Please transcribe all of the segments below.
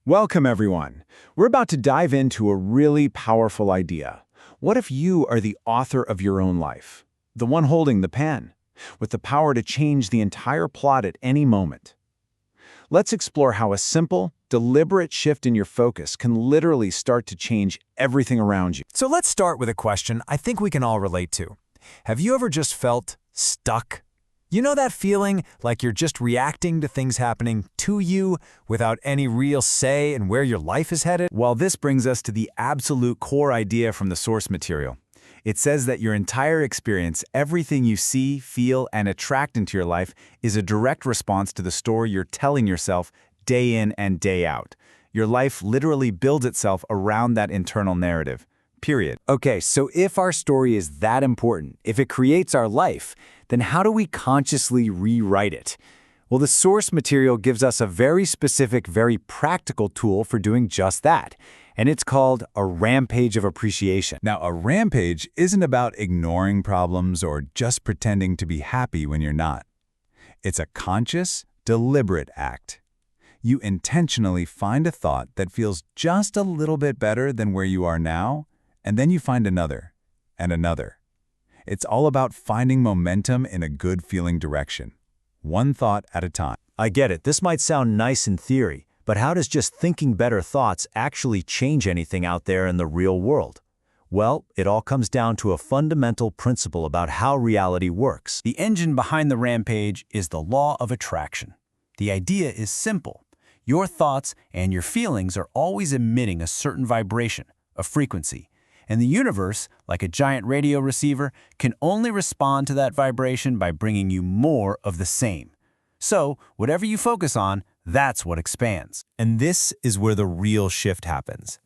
Welcome, everyone. We're about to dive into a really powerful idea. What if you are the author of your own life? The one holding the pen, with the power to change the entire plot at any moment. Let's explore how a simple, deliberate shift in your focus can literally start to change everything around you. So let's start with a question I think we can all relate to. Have you ever just felt stuck? You know that feeling like you're just reacting to things happening to you without any real say in where your life is headed? Well, this brings us to the absolute core idea from the source material. It says that your entire experience, everything you see, feel, and attract into your life is a direct response to the story you're telling yourself day in and day out. Your life literally builds itself around that internal narrative. Period. Okay, so if our story is that important, if it creates our life, then how do we consciously rewrite it? Well, the source material gives us a very specific, very practical tool for doing just that, and it's called a rampage of appreciation. Now, a rampage isn't about ignoring problems or just pretending to be happy when you're not. It's a conscious, deliberate act. You intentionally find a thought that feels just a little bit better than where you are now, and then you find another, and another. It's all about finding momentum in a good-feeling direction, one thought at a time. I get it. This might sound nice in theory, but how does just thinking better thoughts actually change anything out there in the real world? Well, it all comes down to a fundamental principle about how reality works. The engine behind the rampage is the law of attraction. The idea is simple. Your thoughts and your feelings are always emitting a certain vibration, a frequency. And the universe, like a giant radio receiver, can only respond to that vibration by bringing you more of the same. So, whatever you focus on, that's what expands. And this is where the real shift happens.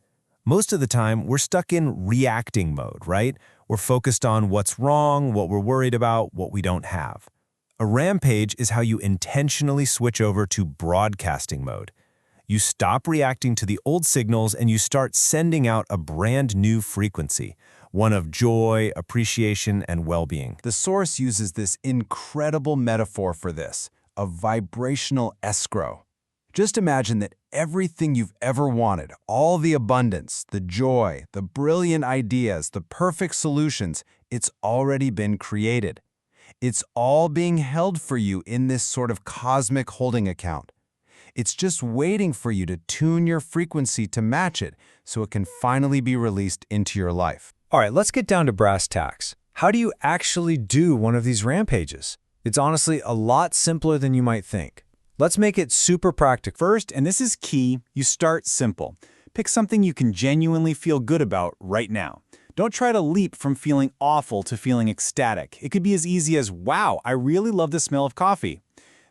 Most of the time, we're stuck in reacting mode, right? We're focused on what's wrong, what we're worried about, what we don't have. A rampage is how you intentionally switch over to broadcasting mode. You stop reacting to the old signals and you start sending out a brand new frequency, one of joy, appreciation, and well-being. The source uses this incredible metaphor for this, a vibrational escrow. Just imagine that everything you've ever wanted, all the abundance, the joy, the brilliant ideas, the perfect solutions, it's already been created. It's all being held for you in this sort of cosmic holding account. It's just waiting for you to tune your frequency to match it so it can finally be released into your life. All right, let's get down to brass tacks. How do you actually do one of these rampages? It's honestly a lot simpler than you might think. Let's make it super practical. First, and this is key, you start simple. Pick something you can genuinely feel good about right now. Don't try to leap from feeling awful to feeling ecstatic. It could be as easy as, wow, I really love the smell of coffee.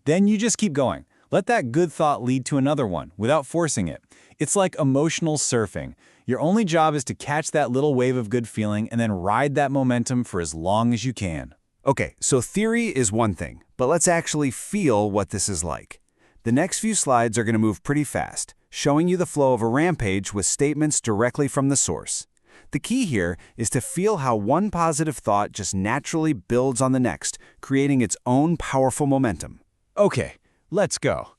Then you just keep going. Let that good thought lead to another one without forcing it. It's like emotional surfing. Your only job is to catch that little wave of good feeling and then ride that momentum for as long as you can. Okay, so theory is one thing, but let's actually feel what this is like. The next few slides are going to move pretty fast, showing you the flow of a rampage with statements directly from the source. The key here is to feel how one positive thought just naturally builds on the next, creating its own powerful momentum. Okay. Let's go.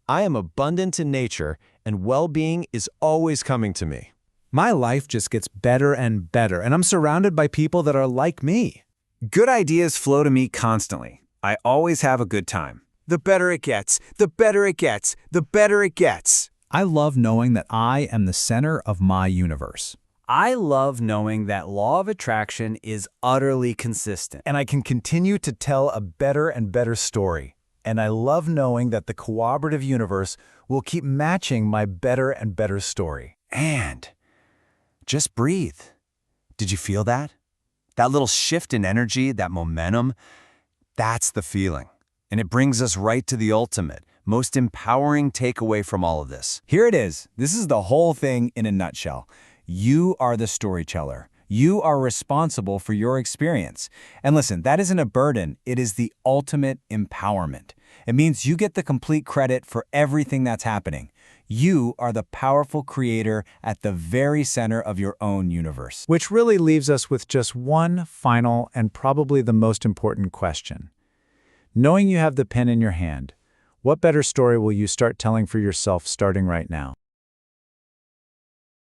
I am abundant in nature, and well-being is always coming to me. My life just gets better and better, and I'm surrounded by people that are like me. Good ideas flow to me constantly. I always have a good time. The better it gets, the better it gets, the better it gets. I love knowing that I am the center of my universe. I love knowing that law of attraction is utterly consistent. And I can continue to tell a better and better story. And I love knowing that the cooperative universe will keep matching my better and better story. And just breathe. Did you feel that? That little shift in energy, that momentum, that's the feeling. And it brings us right to the ultimate, most empowering takeaway from all of this. Here it is. This is the whole thing in a nutshell. You are the storyteller. You are responsible for your experience. And listen, that isn't a burden. It is the ultimate empowerment. It means you get the complete credit for everything that's happening. You are the powerful creator at the very center of your own universe. Which really leaves us with just one final and probably the most important question. Knowing you have the pen in your hand, what better story will you start telling for yourself starting right now?